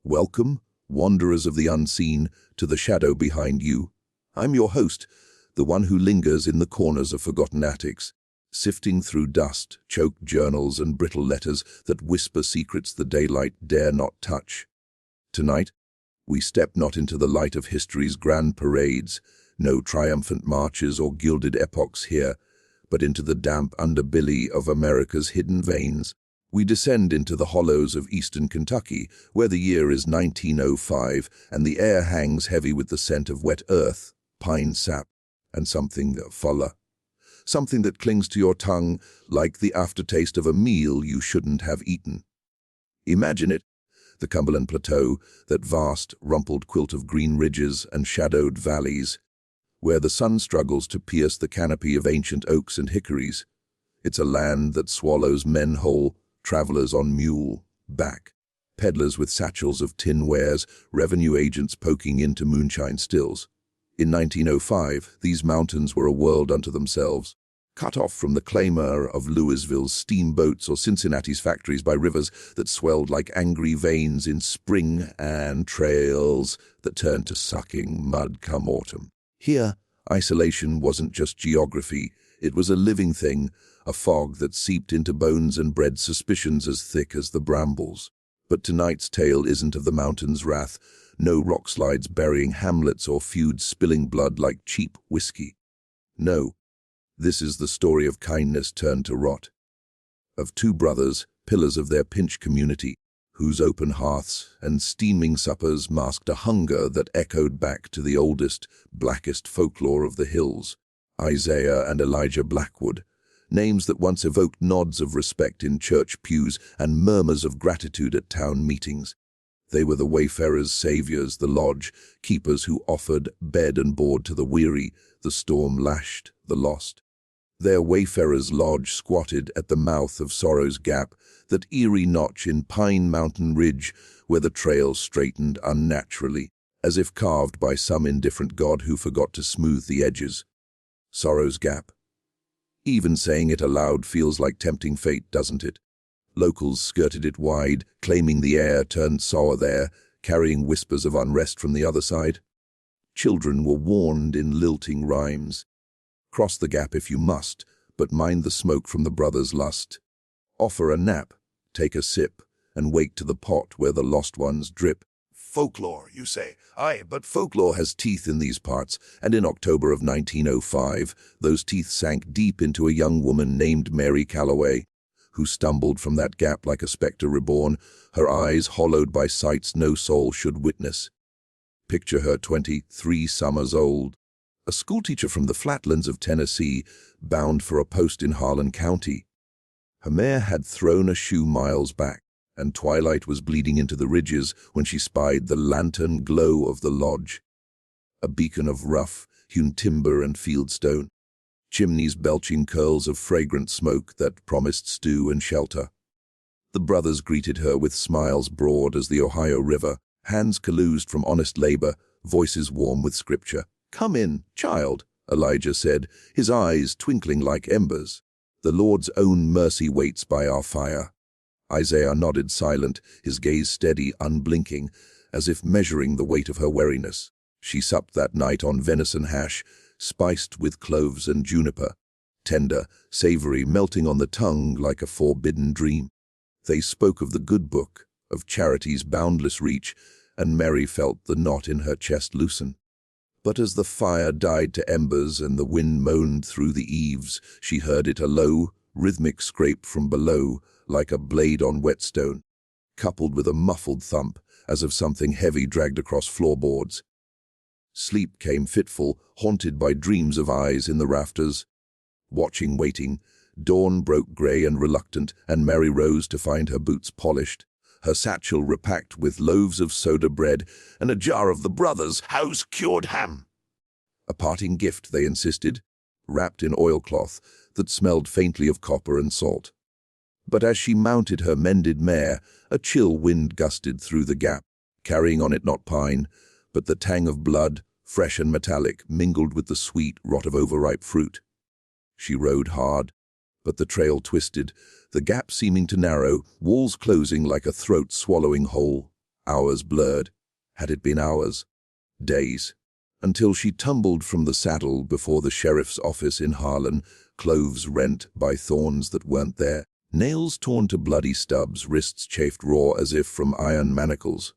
Welcome, wanderers of the unseen, to the shadow behind you. I'm your host, the one who lingers in the corners of forgotten attics, sifting through dust, choked journals and brittle letters that whisper secrets the daylight dare not touch. Tonight, we step not into the light of history's grand parades, no triumphant marches or gilded epochs here, but into the damp underbelly of America's hidden veins. We descend into the hollows of eastern Kentucky, where the year is 1905 and the air hangs heavy with the scent of wet earth, pine sap, and something fuller. Something that clings to your tongue like the aftertaste of a meal you shouldn't have eaten. Imagine it, the Cumberland Plateau, that vast, rumpled quilt of green ridges and shadowed valleys, where the sun struggles to pierce the canopy of ancient oaks and hickories. It's a land that swallows men whole, travelers on mule back, peddlers with satchels of tin wares, revenue agents poking into moonshine stills. In 1905, these mountains were a world unto themselves, cut off from the clamor of Louisville's steamboats or Cincinnati's factories by rivers that swelled like angry veins in spring and trails that turned to sucking mud come autumn. Here, isolation wasn't just geography, it was a living thing, a fog that seeped into bones and bred suspicions as thick as the brambles. But tonight's tale isn't of the mountain's wrath, no rockslides burying hamlets or feuds spilling blood like cheap whiskey. No, this is the story of kindness turned to rot. Of two brothers, pillars of their pinch community, whose open hearths and steaming suppers masked a hunger that echoed back to the oldest, blackest folklore of the hills. Isaiah and Elijah Blackwood, names that once evoked nods of respect in church pews and murmurs of gratitude at town meetings. They were the wayfarers' saviors, the lodge keepers who offered bed and board to the weary, the storm-lashed, the lost. Their wayfarers' lodge squatted at the mouth of Sorrow's Gap, that eerie notch in Pine Mountain Ridge where the trail straightened unnaturally, as if carved by some indifferent god who forgot to smooth the edges. Sorrow's Gap. Even saying it aloud feels like tempting fate, doesn't it? Locals skirted it wide, claiming the air turned sour there, carrying whispers of unrest from the other side. Children were warned in lilting rhymes. Cross the gap if you must, but mind the smoke from the brothers' lust. Offer a nap, take a sip, and wake to the pot where the lost ones drip. Folklore, you say? Aye, but folklore has teeth in these parts, and in October of 1905, those teeth sank deep into a young woman named Mary Calloway, who stumbled from that gap like a spectre reborn, her eyes hollowed by sights no soul should witness. Picture her 23 summers old, a schoolteacher from the flatlands of Tennessee, bound for a post in Harlan County. Her mare had thrown a shoe miles back, and twilight was bleeding into the ridges when she spied the lantern glow of the lodge. A beacon of rough, hewn timber and fieldstone, chimneys belching curls of fragrant smoke that promised stew and shelter. The brothers greeted her with smiles broad as the Ohio River, hands calloused from honest labor, voices warm with scripture. "Come in, child," Elijah said, his eyes twinkling like embers. "The Lord's own mercy waits by our fire." Isaiah nodded silent, his gaze steady, unblinking, as if measuring the weight of her wariness. She supped that night on venison hash, spiced with cloves and juniper, tender, savory, melting on the tongue like a forbidden dream. They spoke of the good book, of charity's boundless reach, and Mary felt the knot in her chest loosen. But as the fire died to embers and the wind moaned through the eaves, she heard it a low, rhythmic scrape from below, like a blade on whetstone, coupled with a muffled thump, as of something heavy dragged across floorboards. Sleep came fitful, haunted by dreams of eyes in the rafters. Watching, waiting, dawn broke grey and reluctant, and Mary rose to find her boots polished, her satchel repacked with loaves of soda bread and a jar of the brothers' house-cured ham. A parting gift, they insisted, wrapped in oilcloth that smelled faintly of copper and salt. But as she mounted her mended mare, a chill wind gusted through the gap, carrying on it not pine, but the tang of blood, fresh and metallic, mingled with the sweet rot of overripe fruit. She rode hard, but the trail twisted, the gap seeming to narrow, walls closing like a throat-swallowing hole. Hours blurred. Had it been hours? Days. Until she tumbled from the saddle before the sheriff's office in Harlan, clothes rent by thorns that weren't there, nails torn to bloody stubs, wrists chafed raw as if from iron manacles.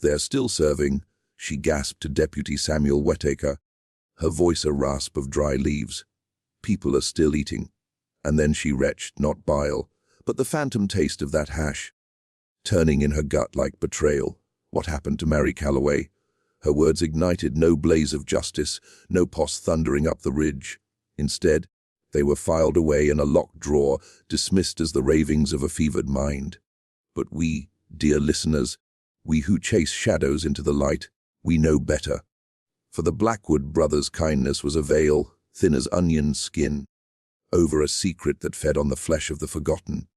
"They're still serving," she gasped to Deputy Samuel Whittaker, her voice a rasp of dry leaves. "People are still eating." And then she retched, not bile, but the phantom taste of that hash, turning in her gut like betrayal. What happened to Mary Calloway? Her words ignited no blaze of justice, no posse thundering up the ridge. Instead, they were filed away in a locked drawer, dismissed as the ravings of a fevered mind. But we, dear listeners, we who chase shadows into the light, we know better. For the Blackwood brothers' kindness was a veil, thin as onion skin, over a secret that fed on the flesh of the forgotten.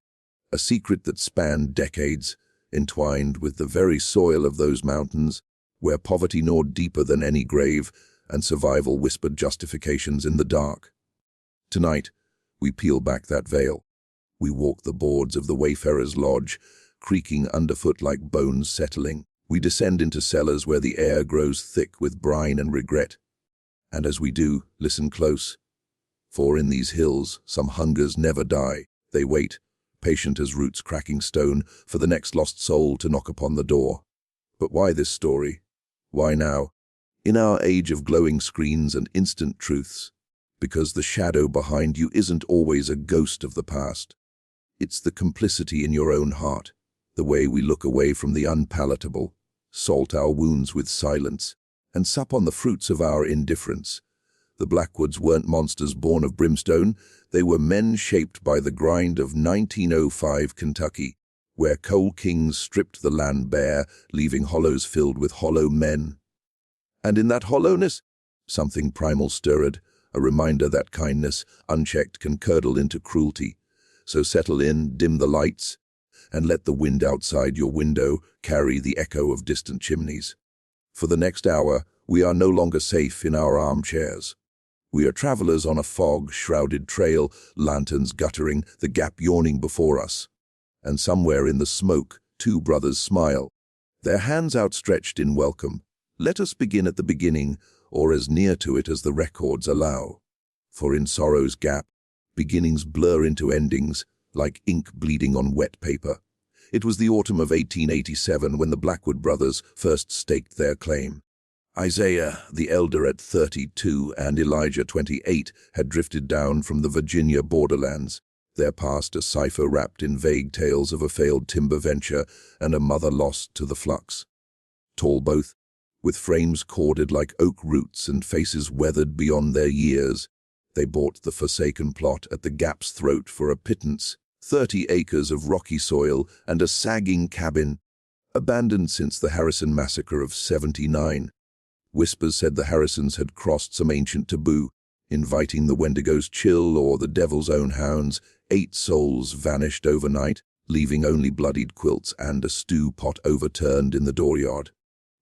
A secret that spanned decades, entwined with the very soil of those mountains, where poverty gnawed deeper than any grave, and survival whispered justifications in the dark. Tonight, we peel back that veil. We walk the boards of the Wayfarer's Lodge, creaking underfoot like bones settling. We descend into cellars where the air grows thick with brine and regret. And as we do, listen close. For in these hills, some hungers never die. They wait, patient as roots cracking stone, for the next lost soul to knock upon the door. But why this story? Why now? In our age of glowing screens and instant truths. Because the shadow behind you isn't always a ghost of the past. It's the complicity in your own heart, the way we look away from the unpalatable, salt our wounds with silence, and sup on the fruits of our indifference. The Blackwoods weren't monsters born of brimstone, they were men shaped by the grind of 1905 Kentucky, where coal kings stripped the land bare, leaving hollows filled with hollow men. And in that hollowness, something primal stirred, a reminder that kindness, unchecked, can curdle into cruelty. So settle in, dim the lights, and let the wind outside your window carry the echo of distant chimneys. For the next hour, we are no longer safe in our armchairs. We are travelers on a fog-shrouded trail, lanterns guttering, the gap yawning before us. And somewhere in the smoke, two brothers smile, their hands outstretched in welcome. Let us begin at the beginning, or as near to it as the records allow. For in sorrow's gap, beginnings blur into endings, like ink bleeding on wet paper. It was the autumn of 1887 when the Blackwood brothers first staked their claim. Isaiah, the elder at 32, and Elijah, 28, had drifted down from the Virginia borderlands, their past a cipher wrapped in vague tales of a failed timber venture and a mother lost to the flux. Tall both, with frames corded like oak roots and faces weathered beyond their years, they bought the forsaken plot at the Gap's throat for a pittance, 30 acres of rocky soil and a sagging cabin, abandoned since the Harrison massacre of '79. Whispers said the Harrisons had crossed some ancient taboo, inviting the Wendigo's chill or the devil's own hounds. 8 souls vanished overnight, leaving only bloodied quilts and a stew pot overturned in the dooryard.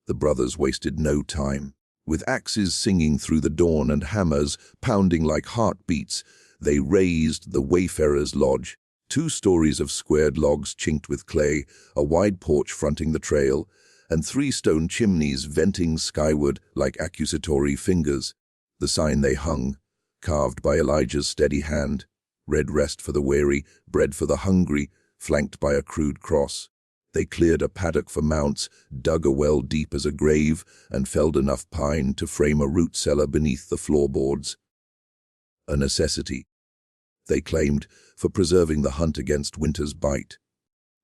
The brothers wasted no time. With axes singing through the dawn and hammers pounding like heartbeats, they razed the Wayfarer's Lodge. 2 stories of squared logs chinked with clay, a wide porch fronting the trail, and 3 stone chimneys venting skyward like accusatory fingers. The sign they hung, carved by Elijah's steady hand, red rest for the weary, bread for the hungry, flanked by a crude cross. They cleared a paddock for mounts, dug a well deep as a grave, and felled enough pine to frame a root cellar beneath the floorboards. A necessity, they claimed, for preserving the hunt against winter's bite.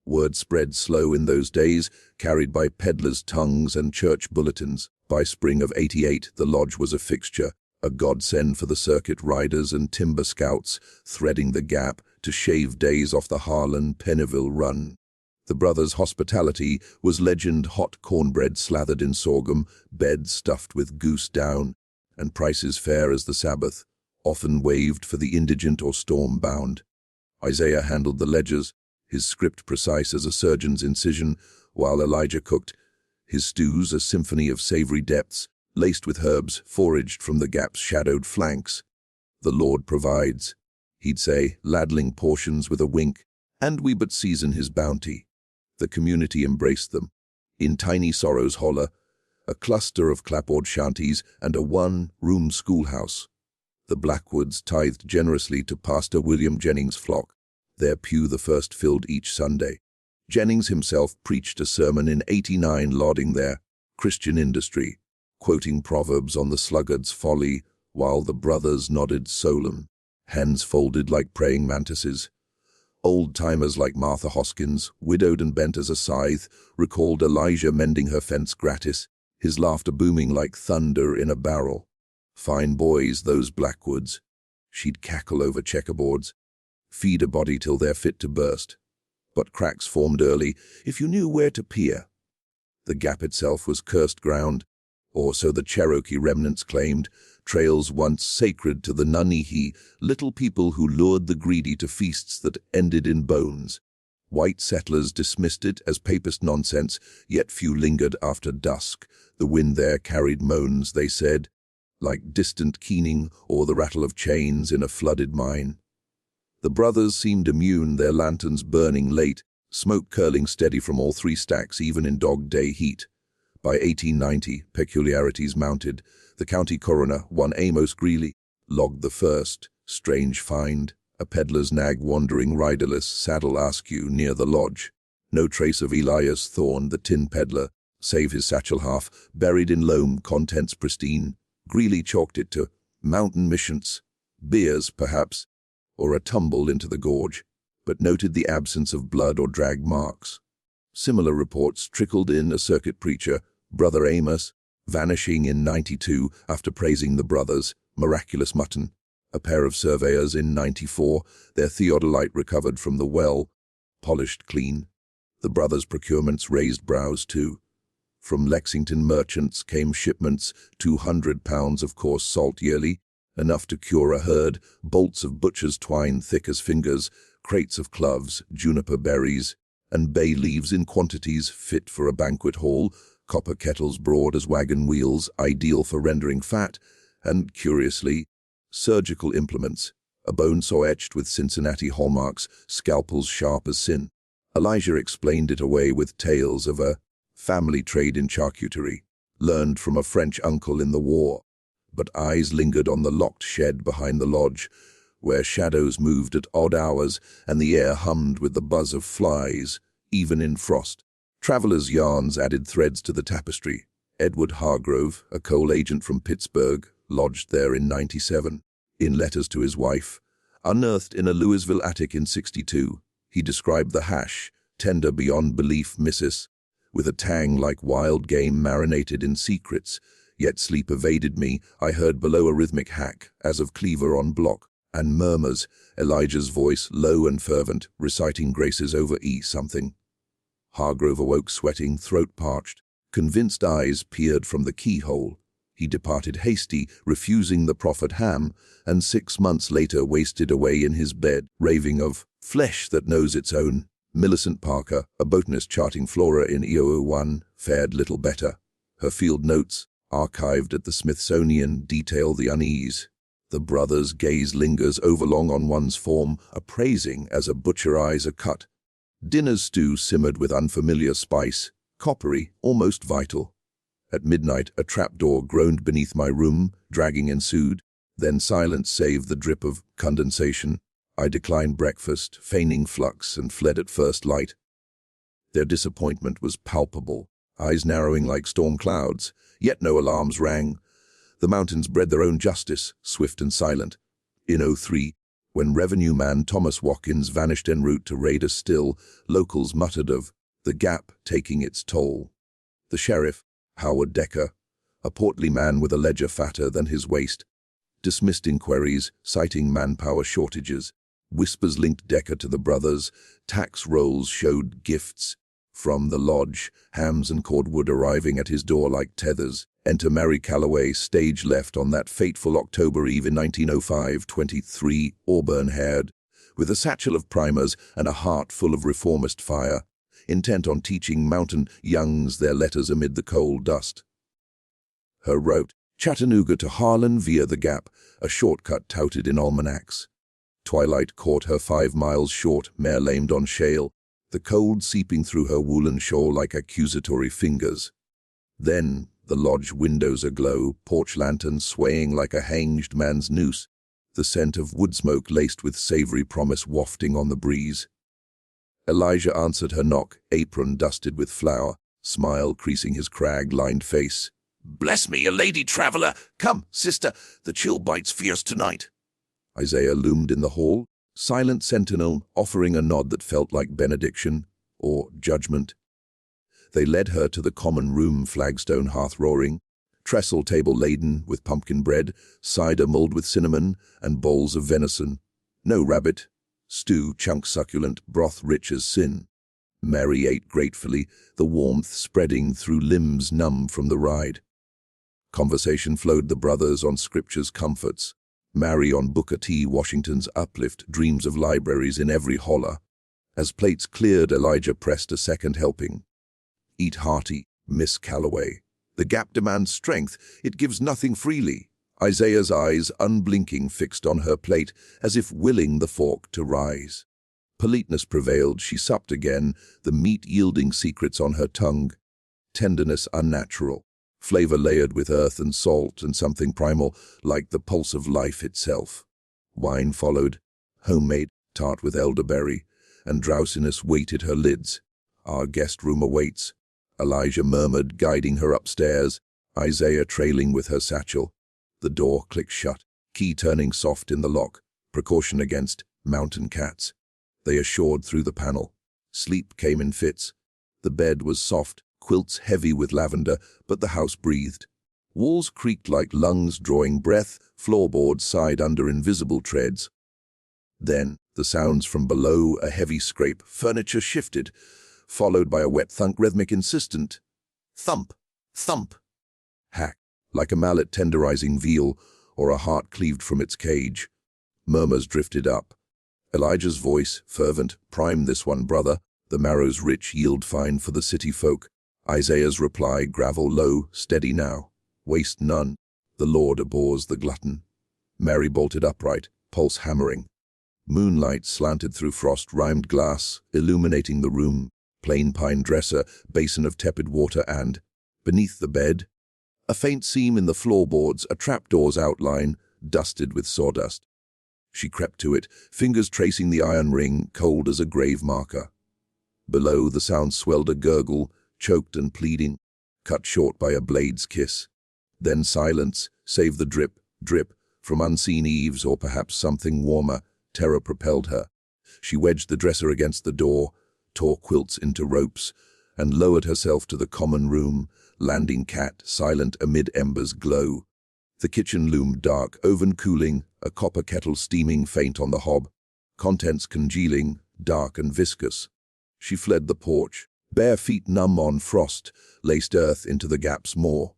Word spread slow in those days, carried by peddlers' tongues and church bulletins. By spring of '88, the lodge was a fixture, a godsend for the circuit riders and timber scouts, threading the gap to shave days off the Harlan-Penneville run. The brothers' hospitality was legend: hot cornbread slathered in sorghum, beds stuffed with goose down, and prices fair as the Sabbath, often waived for the indigent or storm-bound. Isaiah handled the ledgers, his script precise as a surgeon's incision, while Elijah cooked, his stews a symphony of savory depths, laced with herbs foraged from the Gap's shadowed flanks. "The Lord provides," he'd say, ladling portions with a wink, "and we but season his bounty." The community embraced them. In Tiny Sorrow's Holler, a cluster of clapboard shanties and a one-room schoolhouse. The Blackwoods tithed generously to Pastor William Jennings' flock, their pew the first filled each Sunday. Jennings himself preached a sermon in '89 lauding their Christian industry, quoting Proverbs on the sluggard's folly while the brothers nodded solemn, hands folded like praying mantises. Old-timers like Martha Hoskins, widowed and bent as a scythe, recalled Elijah mending her fence gratis, his laughter booming like thunder in a barrel. Fine boys, those Blackwoods. She'd cackle over checkerboards, feed a body till they're fit to burst. But cracks formed early if you knew where to peer. The gap itself was cursed ground, or so the Cherokee remnants claimed, trails once sacred to the Nanihi, little people who lured the greedy to feasts that ended in bones. White settlers dismissed it as papist nonsense, yet few lingered after dusk. The wind there carried moans, they said, like distant keening or the rattle of chains in a flooded mine. The brothers seemed immune, their lanterns burning late, smoke curling steady from all three stacks even in dog-day heat. By 1890, peculiarities mounted. The county coroner, one Amos Greeley, logged the first strange find, a peddler's nag wandering riderless, saddle askew near the lodge. No trace of Elias Thorne, the tin peddler, save his satchel half, buried in loam, contents pristine. Greeley chalked it to mountain missions, beers perhaps, or a tumble into the gorge, but noted the absence of blood or drag marks. Similar reports trickled in: a circuit preacher, Brother Amos, vanishing in '92 after praising the brothers, miraculous mutton. A pair of surveyors in '94, their theodolite recovered from the well, polished clean. The brothers' procurements raised brows too. From Lexington merchants came shipments, 200 pounds of coarse salt yearly, enough to cure a herd, bolts of butcher's twine thick as fingers, crates of cloves, juniper berries, and bay leaves in quantities fit for a banquet hall, copper kettles broad as wagon wheels, ideal for rendering fat, and, curiously, surgical implements, a bone saw etched with Cincinnati hallmarks, scalpels sharp as sin. Elijah explained it away with tales of a family trade in charcuterie, learned from a French uncle in the war. But eyes lingered on the locked shed behind the lodge, where shadows moved at odd hours and the air hummed with the buzz of flies, even in frost. Travelers' yarns added threads to the tapestry. Edward Hargrove, a coal agent from Pittsburgh, lodged there in '97. In letters to his wife, unearthed in a Louisville attic in '62, he described the hash, tender beyond belief, missus, with a tang like wild game marinated in secrets. Yet sleep evaded me. I heard below a rhythmic hack, as of cleaver on block, and murmurs, Elijah's voice, low and fervent, reciting graces over something. Hargrove awoke sweating, throat parched. Convinced eyes peered from the keyhole. He departed hasty, refusing the proffered ham, and 6 months later wasted away in his bed, raving of flesh that knows its own. Millicent Parker, a botanist charting flora in EO01, fared little better. Her field notes, archived at the Smithsonian, detail the unease. The brothers' gaze lingers overlong on one's form, appraising as a butcher eyes a cut. Dinner's stew simmered with unfamiliar spice, coppery, almost vital. At midnight, a trapdoor groaned beneath my room, dragging ensued. Then silence save the drip of condensation. I declined breakfast, feigning flux, and fled at first light. Their disappointment was palpable, eyes narrowing like storm clouds, yet no alarms rang. The mountains bred their own justice, swift and silent. In '03, when revenue man Thomas Watkins vanished en route to raid a still, locals muttered of the Gap taking its toll. The sheriff, Howard Decker, a portly man with a ledger fatter than his waist, dismissed inquiries, citing manpower shortages. Whispers linked Decker to the brothers. Tax rolls showed gifts from the lodge, hams and cordwood arriving at his door like tethers. Enter Mary Calloway, stage left on that fateful October Eve in 1905, 23, auburn-haired, with a satchel of primers and a heart full of reformist fire, intent on teaching mountain youngs their letters amid the coal dust. Her route, Chattanooga to Harlan via the Gap, a shortcut touted in almanacs. Twilight caught her 5 miles short, mare lamed on shale. The the cold seeping through her woolen shawl like accusatory fingers. Then, the lodge windows aglow, porch lanterns swaying like a hanged man's noose, the scent of wood smoke laced with savory promise wafting on the breeze. Elijah answered her knock, apron dusted with flour, smile creasing his crag-lined face. "Bless me, a lady traveler! Come, sister, the chill bites fierce tonight." Isaiah loomed in the hall, silent sentinel, offering a nod that felt like benediction or judgment. They led her to the common room, flagstone hearth roaring, trestle table laden with pumpkin bread, cider mulled with cinnamon, and bowls of venison. No rabbit, stew chunks succulent, broth rich as sin. Mary ate gratefully, the warmth spreading through limbs numb from the ride. Conversation flowed the brothers on scripture's comforts, Mary on Booker T. Washington's uplift, dreams of libraries in every holler. As plates cleared, Elijah pressed a second helping. Eat hearty, Miss Calloway. The gap demands strength, it gives nothing freely. Isaiah's eyes, unblinking, fixed on her plate, as if willing the fork to rise. Politeness prevailed, she supped again, the meat yielding secrets on her tongue. Tenderness unnatural, flavor layered with earth and salt and something primal, like the pulse of life itself. Wine followed, homemade, tart with elderberry, and drowsiness weighted her lids. Our guest room awaits, Elijah murmured, guiding her upstairs, Isaiah trailing with her satchel. The door clicked shut, key turning soft in the lock, precaution against mountain cats. They assured through the panel. Sleep came in fits. The bed was soft, quilts heavy with lavender, but the house breathed. Walls creaked like lungs drawing breath, floorboards sighed under invisible treads. Then, the sounds from below, a heavy scrape, furniture shifted, followed by a wet thunk, rhythmic insistent. Thump, thump. Hack, like a mallet tenderizing veal, or a heart cleaved from its cage. Murmurs drifted up. Elijah's voice, fervent, prime this one, brother. The marrow's rich, yield fine for the city folk. Isaiah's reply, gravel low, steady now. Waste none. The Lord abhors the glutton. Mary bolted upright, pulse hammering. Moonlight slanted through frost-rimed glass, illuminating the room. Plain pine dresser, basin of tepid water, and, beneath the bed, a faint seam in the floorboards, a trapdoor's outline, dusted with sawdust. She crept to it, fingers tracing the iron ring, cold as a grave marker. Below, the sound swelled a gurgle, choked and pleading, cut short by a blade's kiss. Then silence, save the drip, drip, from unseen eaves or perhaps something warmer. Terror propelled her. She wedged the dresser against the door, tore quilts into ropes, and lowered herself to the common room, landing cat, silent amid embers glow. The kitchen loomed dark, oven cooling, a copper kettle steaming faint on the hob, contents congealing, dark and viscous. She fled the porch, bare feet numb on frost, laced earth into the gap's maw.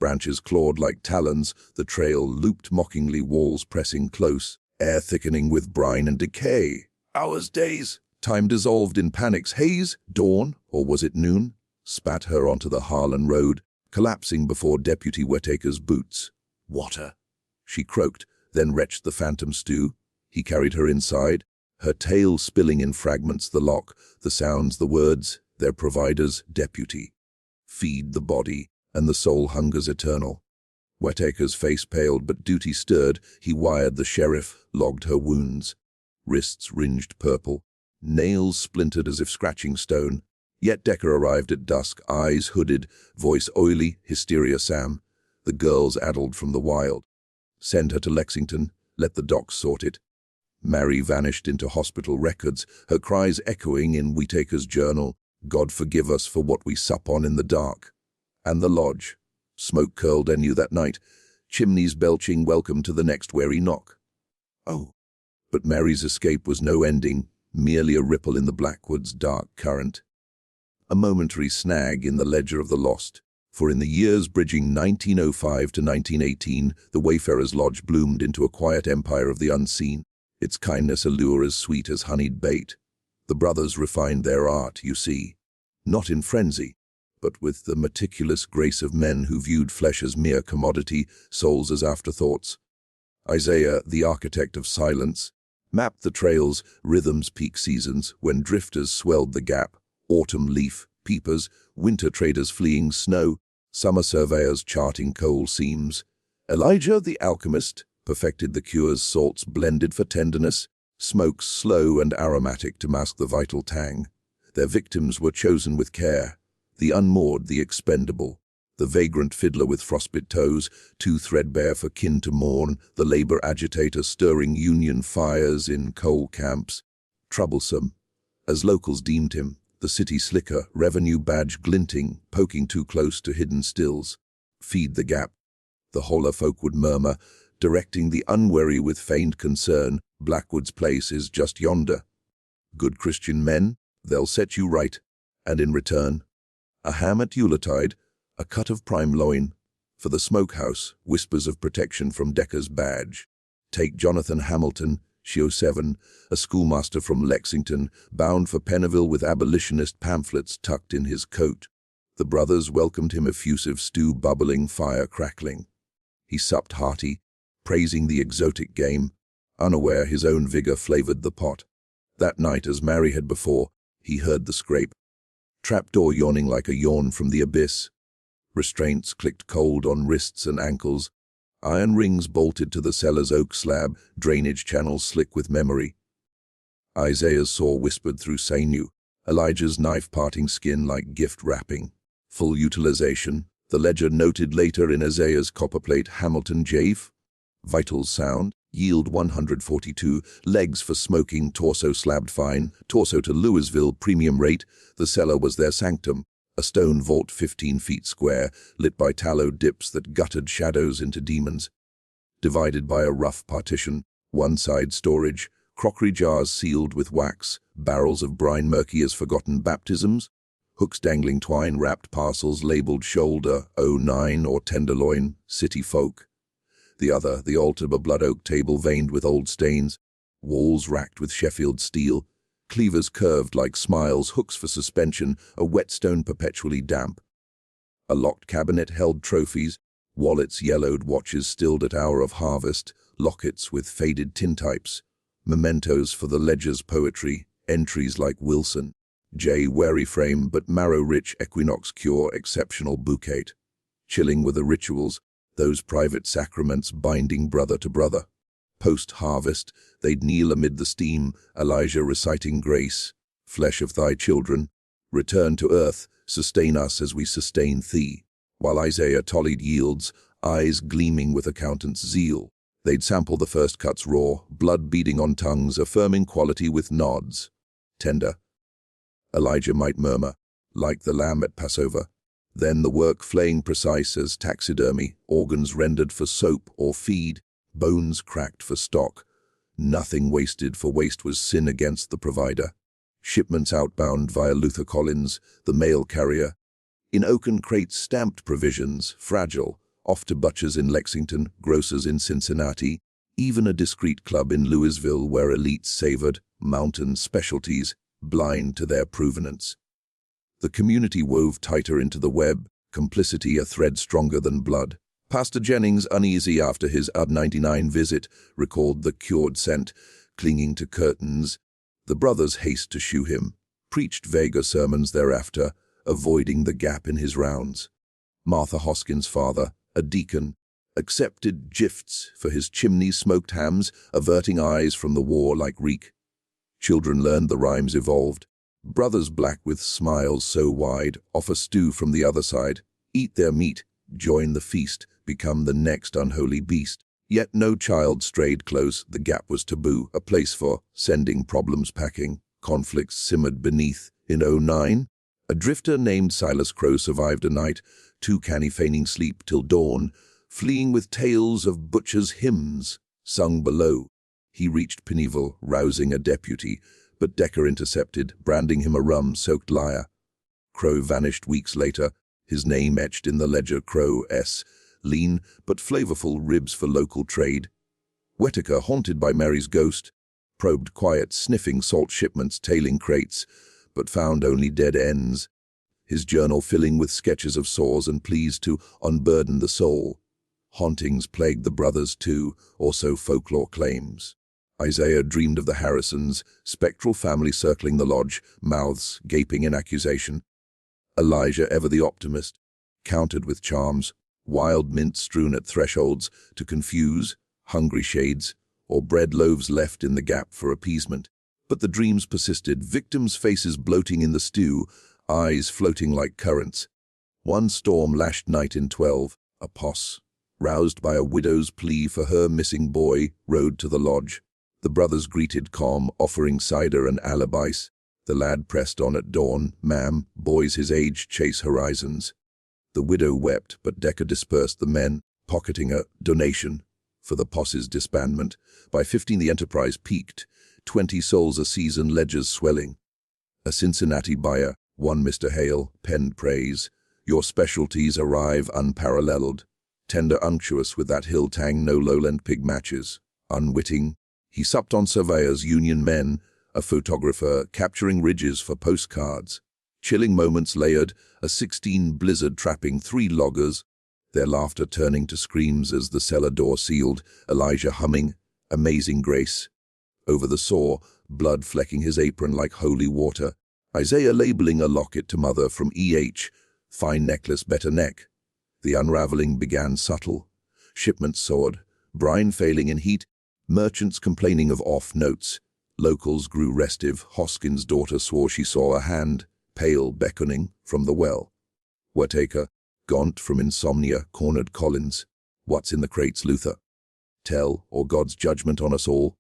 Branches clawed like talons, the trail looped mockingly, walls pressing close, air thickening with brine and decay. Hours, days, time dissolved in panic's haze, dawn, or was it noon, spat her onto the Harlan road, collapsing before Deputy Whittaker's boots. Water, she croaked, then retched the phantom stew. He carried her inside, her tale spilling in fragments, the lock, the sounds, the words, their provider's deputy. Feed the body, and the soul hungers eternal. Whittaker's face paled, but duty stirred. He wired the sheriff, logged her wounds. Wrists ringed purple, nails splintered as if scratching stone. Yet Decker arrived at dusk, eyes hooded, voice oily, hysteria Sam. The girl's addled from the wild. Send her to Lexington, let the docs sort it. Mary vanished into hospital records, her cries echoing in Whittaker's journal. God forgive us for what we sup on in the dark. And the lodge. Smoke curled anew that night, chimneys belching welcome to the next wary knock. Oh. But Mary's escape was no ending, merely a ripple in the Blackwood's dark current. A momentary snag in the ledger of the lost, for in the years bridging 1905 to 1918, the Wayfarer's Lodge bloomed into a quiet empire of the unseen, its kindness a lure as sweet as honeyed bait. The brothers refined their art, you see, not in frenzy, but with the meticulous grace of men who viewed flesh as mere commodity, souls as afterthoughts. Isaiah, the architect of silence, Mapped the trails, rhythms, peak seasons, when drifters swelled the gap, autumn leaf, peepers, winter traders fleeing snow, summer surveyors charting coal seams. Elijah the alchemist perfected the cures, salts blended for tenderness, smokes slow and aromatic to mask the vital tang. Their victims were chosen with care, the unmoored, the expendable, the vagrant fiddler with frostbit toes, too threadbare for kin to mourn, the labor agitator stirring union fires in coal camps. Troublesome, as locals deemed him, the city slicker, revenue badge glinting, poking too close to hidden stills. Feed the gap, the holler folk would murmur, directing the unwary with feigned concern, Blackwood's place is just yonder. Good Christian men, they'll set you right, and in return, a ham at Yuletide, a cut of prime loin. For the smokehouse, whispers of protection from Decker's badge. Take Jonathan Hamilton, Shio 7, a schoolmaster from Lexington, bound for Pennville with abolitionist pamphlets tucked in his coat. The brothers welcomed him, effusive stew bubbling, fire crackling. He supped hearty, praising the exotic game, unaware his own vigor flavored the pot. That night, as Mary had before, he heard the scrape. Trapdoor yawning like a yawn from the abyss. Restraints clicked cold on wrists and ankles. Iron rings bolted to the cellar's oak slab, drainage channels slick with memory. Isaiah's saw whispered through sinew, Elijah's knife parting skin like gift wrapping. Full utilization, the ledger noted later in Isaiah's copperplate Hamilton Jave. Vitals sound, yield 142, legs for smoking, torso slabbed fine, torso to Louisville premium rate. The cellar was their sanctum, a stone vault 15 feet square, lit by tallow dips that guttered shadows into demons. Divided by a rough partition, one side storage, crockery jars sealed with wax, barrels of brine murky as forgotten baptisms, hooks dangling twine-wrapped parcels labeled shoulder, 09 or tenderloin, city folk. The other, the altar, a blood oak table veined with old stains, walls racked with Sheffield steel, cleavers curved like smiles, hooks for suspension, a whetstone perpetually damp. A locked cabinet held trophies, wallets yellowed, watches stilled at hour of harvest, lockets with faded tintypes, mementos for the ledger's poetry, entries like Wilson, J. Wary frame but marrow-rich equinox cure, exceptional bouquet. Chilling were the rituals, those private sacraments binding brother to brother. Post-harvest, they'd kneel amid the steam, Elijah reciting grace. Flesh of thy children, return to earth, sustain us as we sustain thee. While Isaiah tallied yields, eyes gleaming with accountant's zeal. They'd sample the first cuts raw, blood beading on tongues, affirming quality with nods. Tender, Elijah might murmur, like the lamb at Passover. Then the work flaying precise as taxidermy, organs rendered for soap or feed, bones cracked for stock. Nothing wasted, for waste was sin against the provider. Shipments outbound via Luther Collins, the mail carrier. In oaken crates stamped provisions, fragile, off to butchers in Lexington, grocers in Cincinnati, even a discreet club in Louisville where elites savored mountain specialties, blind to their provenance. The community wove tighter into the web, complicity a thread stronger than blood. Pastor Jennings, uneasy after his UD-99 visit, recalled the cured scent, clinging to curtains. The brothers' haste to shoo him, preached vaguer sermons thereafter, avoiding the gap in his rounds. Martha Hoskins' father, a deacon, accepted gifts for his chimney-smoked hams, averting eyes from the war like reek. Children learned the rhymes evolved. Brothers black with smiles so wide, offer stew from the other side, eat their meat, join the feast, become the next unholy beast. Yet no child strayed close, the gap was taboo, a place for sending problems packing. Conflicts simmered beneath. In '09, a drifter named Silas Crow survived a night, too canny feigning sleep till dawn, fleeing with tales of butchers' hymns sung below. He reached Pennville, rousing a deputy, but Decker intercepted, branding him a rum-soaked liar. Crow vanished weeks later, his name etched in the ledger. Crow S. Lean but flavorful ribs for local trade. Whittaker, haunted by Mary's ghost, probed quiet, sniffing salt shipments, tailing crates, but found only dead ends. His journal filling with sketches of sores and pleas to unburden the soul. Hauntings plagued the brothers too, or so folklore claims. Isaiah dreamed of the Harrisons, spectral family circling the lodge, mouths gaping in accusation. Elijah, ever the optimist, countered with charms, wild mint strewn at thresholds to confuse, hungry shades, or bread loaves left in the gap for appeasement. But the dreams persisted, victims' faces bloating in the stew, eyes floating like currents. One storm-lashed night in 12, a posse, roused by a widow's plea for her missing boy, rode to the lodge. The brothers greeted calm, offering cider and alibis. The lad pressed on at dawn, "Ma'am, boys his age chase horizons." The widow wept, but Decker dispersed the men, pocketing a donation for the posse's disbandment. By 15 the enterprise peaked, 20 souls a season, ledgers swelling. A Cincinnati buyer, one Mr. Hale, penned praise. "Your specialties arrive unparalleled. Tender unctuous with that hill tang no lowland pig matches." Unwitting, he supped on surveyors, union men, a photographer capturing ridges for postcards. Chilling moments layered, a 16 blizzard trapping 3 loggers, their laughter turning to screams as the cellar door sealed, Elijah humming, "Amazing Grace." Over the saw, blood flecking his apron like holy water. Isaiah labeling a locket to mother from E.H., "Fine necklace, better neck." The unraveling began subtle. Shipments soared, brine failing in heat, merchants complaining of off notes. Locals grew restive. Hoskins' daughter swore she saw a hand, pale, beckoning, from the well. Whittaker, gaunt from insomnia, cornered Collins. "What's in the crates, Luther? Tell, or God's judgment on us all."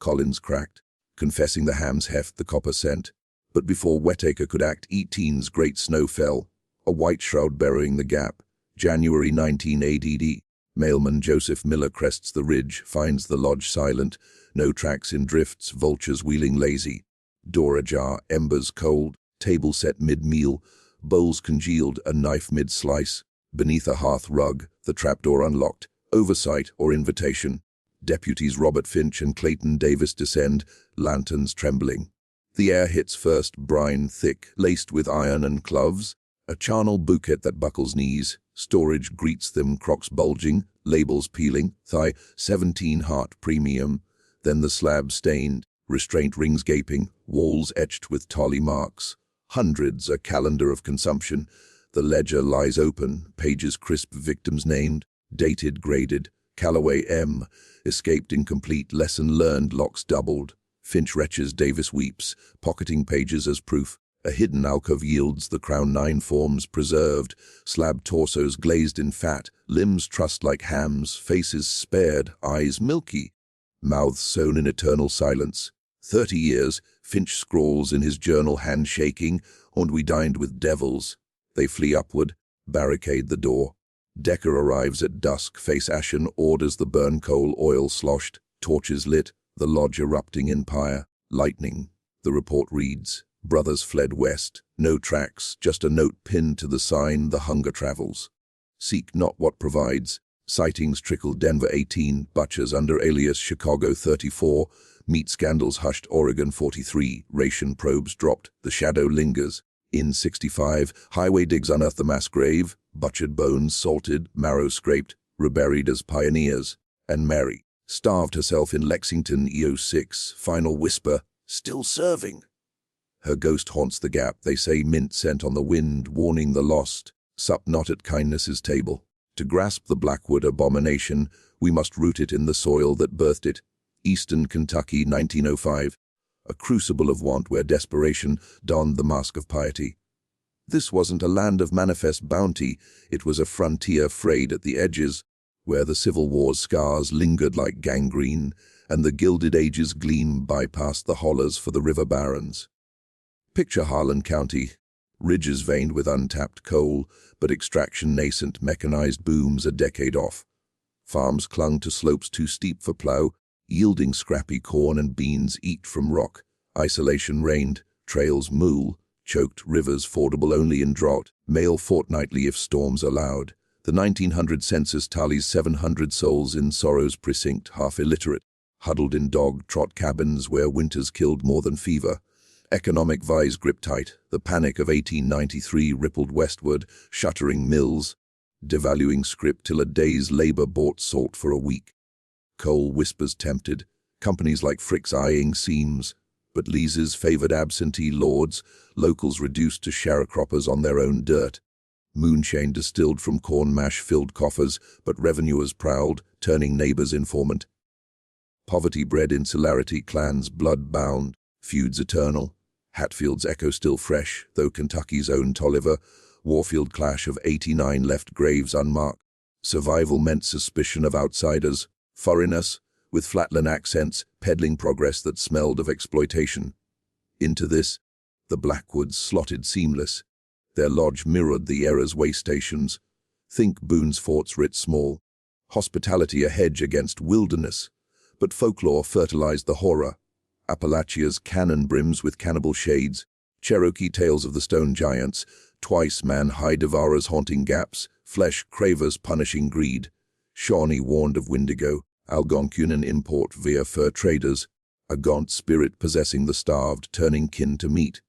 Collins cracked, confessing the ham's heft the copper sent. But before Whittaker could act, 18's great snow fell, a white shroud burying the gap. January 19 ADD. Mailman Joseph Miller crests the ridge, finds the lodge silent, no tracks in drifts, vultures wheeling lazy. Door ajar, embers cold, table set mid-meal, bowls congealed, a knife mid-slice. Beneath a hearth rug, the trapdoor unlocked, oversight or invitation. Deputies Robert Finch and Clayton Davis descend, lanterns trembling. The air hits first, brine thick, laced with iron and cloves. A charnel bouquet that buckles knees. Storage greets them, crocks bulging, labels peeling, thigh 17 heart premium. Then the slab stained, restraint rings gaping, walls etched with tally marks. Hundreds, a calendar of consumption. The ledger lies open, pages crisp, victims named, dated, graded. Callaway M, escaped incomplete, lesson learned, locks doubled. Finch retches, Davis weeps, pocketing pages as proof. A hidden alcove yields the crown 9 forms preserved, slab torsos glazed in fat, limbs trussed like hams, faces spared, eyes milky, mouths sewn in eternal silence. 30 years, Finch scrawls in his journal, hand shaking, "And we dined with devils." They flee upward, barricade the door. Decker arrives at dusk, face ashen, orders the burn coal, oil sloshed, torches lit, the lodge erupting in pyre. Lightning. The report reads, brothers fled west, no tracks, just a note pinned to the sign, "The hunger travels." Seek not what provides. Sightings trickle, Denver 18, butchers under alias Chicago 34, meat scandals hushed, Oregon 43, ration probes dropped, the shadow lingers. In 65, highway digs unearth the mass grave, butchered bones salted, marrow scraped, reburied as pioneers. And Mary, starved herself in Lexington EO6, final whisper, "Still serving." Her ghost haunts the gap, they say, mint scent on the wind, warning the lost. Sup not at kindness's table. To grasp the Blackwood abomination, we must root it in the soil that birthed it. Eastern Kentucky, 1905. A crucible of want where desperation donned the mask of piety. This wasn't a land of manifest bounty, it was a frontier frayed at the edges, where the Civil War's scars lingered like gangrene, and the Gilded Age's gleam bypassed the hollers for the river barons. Picture Harlan County, ridges veined with untapped coal, but extraction nascent, mechanized booms a decade off. Farms clung to slopes too steep for plow, yielding scrappy corn and beans eked from rock. Isolation reigned, trails mool, choked rivers fordable only in drought, mail fortnightly if storms allowed. The 1900 census tallies 700 souls in sorrow's precinct, half illiterate, huddled in dog-trot cabins where winters killed more than fever. Economic vice gripped tight, the panic of 1893 rippled westward, shuttering mills, devaluing scrip till a day's labor bought salt for a week. Coal whispers tempted, Companies like Frick's eyeing seams, but Lee's favored absentee lords, locals reduced to sharecroppers on their own dirt. Moonshine distilled from corn mash-filled coffers, but revenuers prowled, turning neighbors informant. Poverty bred insularity, clans blood-bound, feuds eternal. Hatfield's echo still fresh, though Kentucky's own Tolliver, Warfield clash of '89 left graves unmarked. Survival meant suspicion of outsiders, foreigners, with flatland accents, peddling progress that smelled of exploitation. Into this, the Blackwoods slotted seamless. Their lodge mirrored the era's way stations. Think Boone's forts writ small. Hospitality a hedge against wilderness. But folklore fertilized the horror. Appalachia's cannon brims with cannibal shades. Cherokee tales of the stone giants. Twice man-high devourers haunting gaps. Flesh cravers punishing greed. Shawnee warned of Wendigo. Algonquin import via fur traders. A gaunt spirit possessing the starved, turning kin to meat.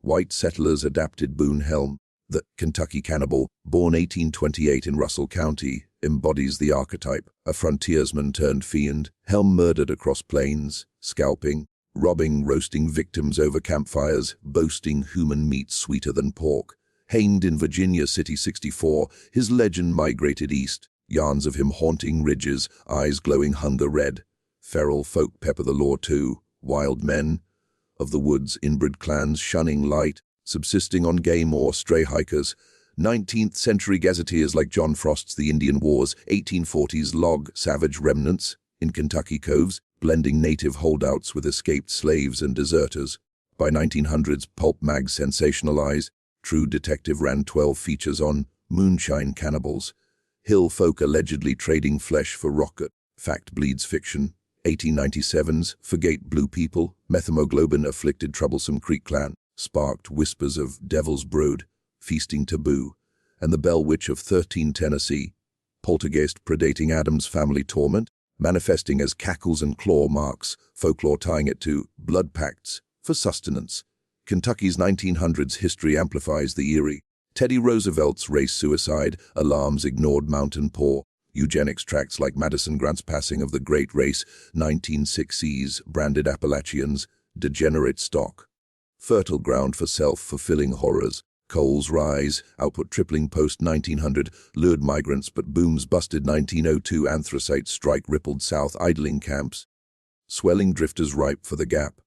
White settlers adapted Boone Helm. The Kentucky cannibal, born 1828 in Russell County, embodies the archetype, a frontiersman turned fiend. Helm murdered across plains, scalping, robbing, roasting victims over campfires, boasting human meat sweeter than pork. Hained in Virginia City 64, his legend migrated east, yarns of him haunting ridges, eyes glowing hunger red. Feral folk pepper the law too, wild men of the woods, inbred clans shunning light, subsisting on game or stray hikers. 19th century gazetteers like John Frost's The Indian Wars, 1840s log savage remnants in Kentucky coves, blending native holdouts with escaped slaves and deserters. By 1900s, pulp mags sensationalized. True Detective ran 12 features on moonshine cannibals. Hill folk allegedly trading flesh for rocket. Fact bleeds fiction. 1897's Forgate Blue People, methemoglobin-afflicted troublesome Creek clan, sparked whispers of Devil's Brood, feasting taboo, and the Bell Witch of 13 Tennessee, poltergeist predating Adam's family torment, manifesting as cackles and claw marks, folklore tying it to blood pacts for sustenance. Kentucky's 1900s history amplifies the eerie. Teddy Roosevelt's race suicide, alarms ignored mountain paw. Eugenics tracts like Madison Grant's passing of the Great Race, 1960s, branded Appalachians, degenerate stock. Fertile ground for self-fulfilling horrors. Coal's rise, output tripling post-1900, lured migrants, but booms busted 1902 anthracite strike rippled south idling camps. Swelling drifters ripe for the gap.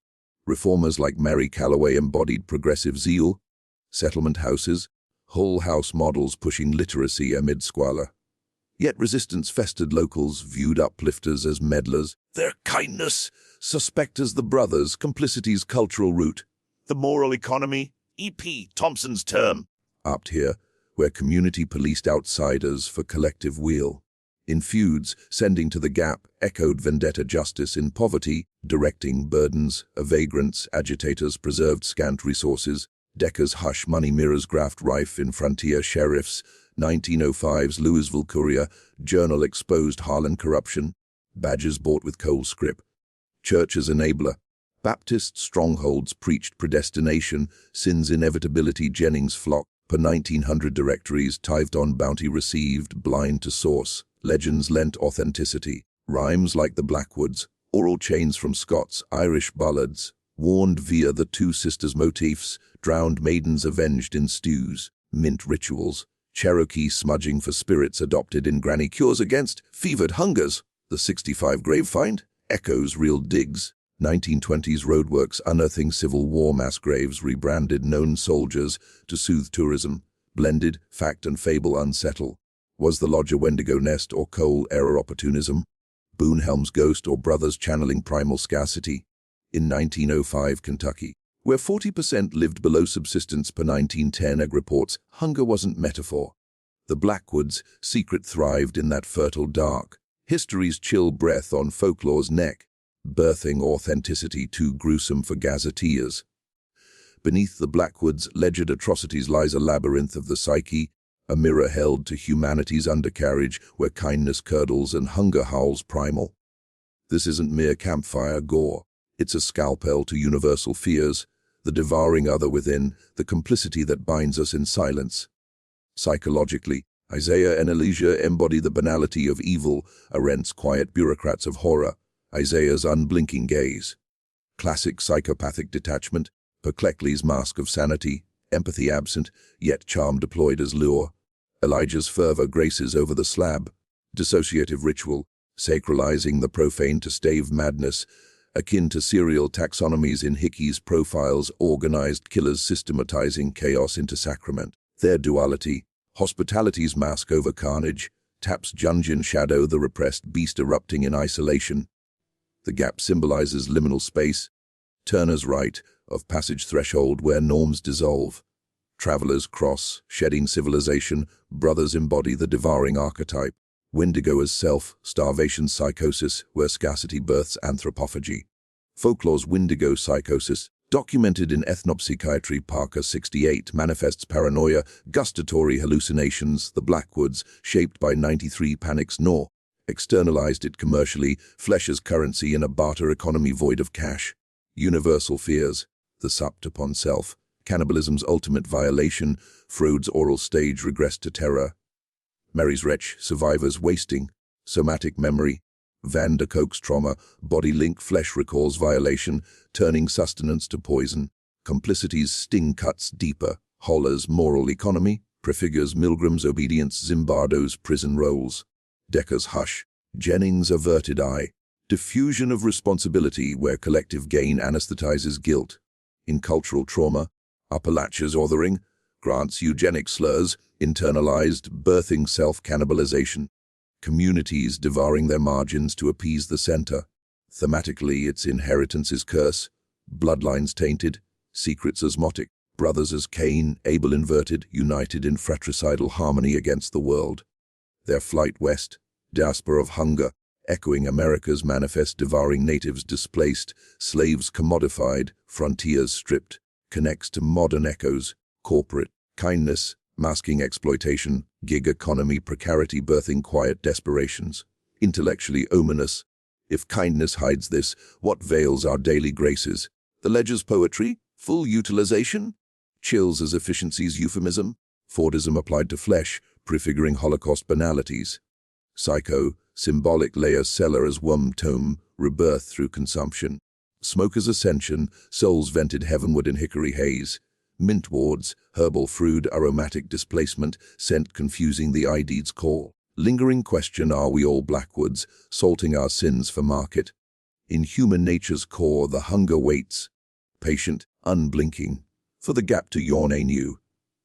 Reformers like Mary Calloway embodied progressive zeal. Settlement houses, whole house models pushing literacy amid squalor. Yet resistance festered locals viewed uplifters as meddlers. Their kindness, Suspect as the brothers, complicity's cultural root. the moral economy, E.P. Thompson's term. Apt here, where community policed outsiders for collective weal. In feuds, sending to the gap, echoed vendetta justice in poverty, directing burdens, vagrants, agitators preserved scant resources. Decker's hush money mirrors graft rife in frontier sheriffs. 1905's Louisville Courier, Journal exposed Harlan corruption. Badges bought with cold scrip. Church's enabler. Baptist strongholds preached predestination, sin's inevitability. Jennings flock. Per 1900 directories, tithed on bounty received, blind to source. Legends lent authenticity. Rhymes like the Blackwoods. Oral chains from Scots, Irish ballads. Warned via the two sisters motifs. Drowned maidens avenged in stews. Mint rituals. Cherokee smudging for spirits adopted in granny cures against fevered hungers. The 65 grave find echoes real digs. 1920s roadworks unearthing Civil War mass graves rebranded known soldiers to soothe tourism. Blended fact and fable unsettle. Was the lodge a Wendigo nest or coal era opportunism? Boone Helm's ghost or brothers channeling primal scarcity? In 1905 Kentucky, where 40% lived below subsistence per 1910 ag reports, hunger wasn't metaphor. The Blackwoods' secret thrived in that fertile dark. History's chill breath on folklore's neck, birthing authenticity too gruesome for gazetteers. Beneath the Blackwoods' legend atrocities lies a labyrinth of the psyche, a mirror held to humanity's undercarriage where kindness curdles and hunger howls primal. This isn't mere campfire gore. It's a scalpel to universal fears, the devouring other within, the complicity that binds us in silence. Psychologically, Isaiah and Elijah embody the banality of evil, Arendt's quiet bureaucrats of horror. Isaiah's unblinking gaze. Classic psychopathic detachment, Perclecley's mask of sanity, empathy absent, yet charm deployed as lure. Elijah's fervor graces over the slab, dissociative ritual, sacralizing the profane to stave madness, akin to serial taxonomies in Hickey's profiles, organized killers systematizing chaos into sacrament. Their duality, hospitality's mask over carnage, taps Jungian shadow, the repressed beast erupting in isolation. The gap symbolizes liminal space, Turner's right, of passage threshold where norms dissolve. Travelers cross, shedding civilization, brothers embody the devouring archetype. Wendigo as self, starvation psychosis, where scarcity births anthropophagy. Folklore's Wendigo psychosis, documented in Ethnopsychiatry Parker 68, manifests paranoia, gustatory hallucinations, the Blackwoods, shaped by 93 panics nor, externalized it commercially, flesh as currency in a barter economy void of cash. Universal fears, the supt upon self, cannibalism's ultimate violation, Freud's oral stage regressed to terror. Mary's wretch, survivors wasting, somatic memory, Van der Kolk's trauma, body link flesh recalls violation, turning sustenance to poison. Complicity's sting cuts deeper, Holler's moral economy, prefigures Milgram's obedience, Zimbardo's prison rolls. Decker's hush, Jennings' averted eye, diffusion of responsibility where collective gain anesthetizes guilt. In cultural trauma, Appalachia's othering, Grant's eugenic slurs, internalized, birthing self-cannibalization. Communities devouring their margins to appease the center. Thematically, its inheritance is curse, bloodlines tainted, secrets osmotic, brothers as Cain, Abel inverted, united in fratricidal harmony against the world. Their flight west, diaspora of hunger, echoing America's manifest, devouring natives displaced, slaves commodified, frontiers stripped, connects to modern echoes, corporate, kindness, masking exploitation, gig economy, precarity birthing quiet desperations. Intellectually ominous. If kindness hides this, what veils our daily graces? The ledger's poetry? Full utilization? Chills as efficiency's euphemism? Fordism applied to flesh, prefiguring Holocaust banalities. Psycho, symbolic layer seller as womb tome, rebirth through consumption. Smoker's ascension, souls vented heavenward in hickory haze. Mint wards, herbal fruit, aromatic displacement, scent confusing the ideed's call. Lingering question, are we all Blackwoods, salting our sins for market? In human nature's core, the hunger waits, patient, unblinking, for the gap to yawn anew.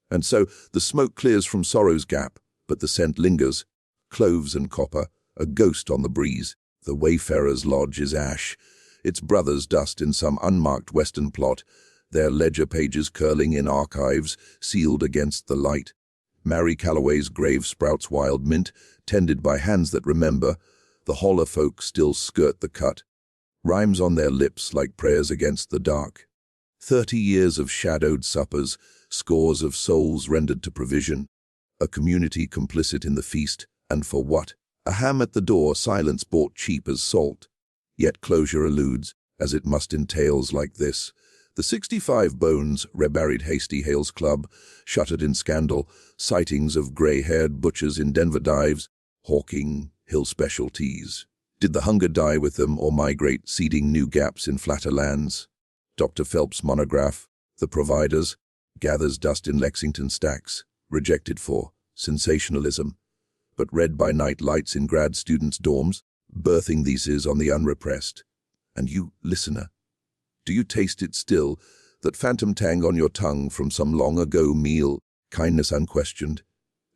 And so, the smoke clears from sorrow's gap, but the scent lingers, cloves and copper, a ghost on the breeze. The wayfarer's lodge is ash, its brother's dust in some unmarked western plot, their ledger pages curling in archives, sealed against the light. Mary Calloway's grave sprouts wild mint, tended by hands that remember. The Holler folk still skirt the cut, rhymes on their lips like prayers against the dark. 30 years of shadowed suppers, scores of souls rendered to provision. A community complicit in the feast, and for what? A ham at the door, silence bought cheap as salt. Yet closure eludes, as it must in tales like this. The 65 Bones, reburied Hasty Hales Club, shuttered in scandal, sightings of grey-haired butchers in Denver dives, hawking hill specialties. Did the hunger die with them or migrate, seeding new gaps in flatter lands? Dr. Phelps' monograph, The Providers, gathers dust in Lexington stacks, rejected for sensationalism, but read by night lights in grad students' dorms, birthing theses on the unrepressed. And you, listener, do you taste it still, that phantom tang on your tongue from some long-ago meal, kindness unquestioned?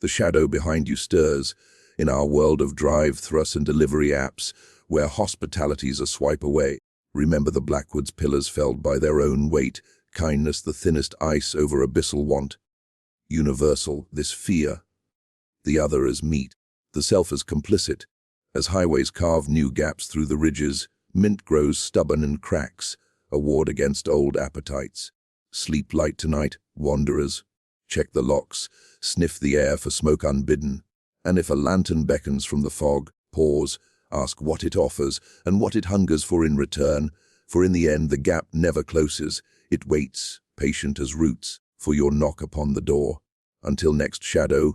The shadow behind you stirs, in our world of drive, thrust and delivery apps, where hospitality's a swipe away. Remember the Blackwoods pillars felled by their own weight, kindness the thinnest ice over abyssal want. Universal, this fear. The other as meat, the self as complicit. As highways carve new gaps through the ridges, mint grows stubborn and cracks, a ward against old appetites. Sleep light tonight, wanderers. Check the locks, sniff the air for smoke unbidden. And if a lantern beckons from the fog, pause, ask what it offers and what it hungers for in return, for in the end the gap never closes, it waits, patient as roots, for your knock upon the door. Until next shadow,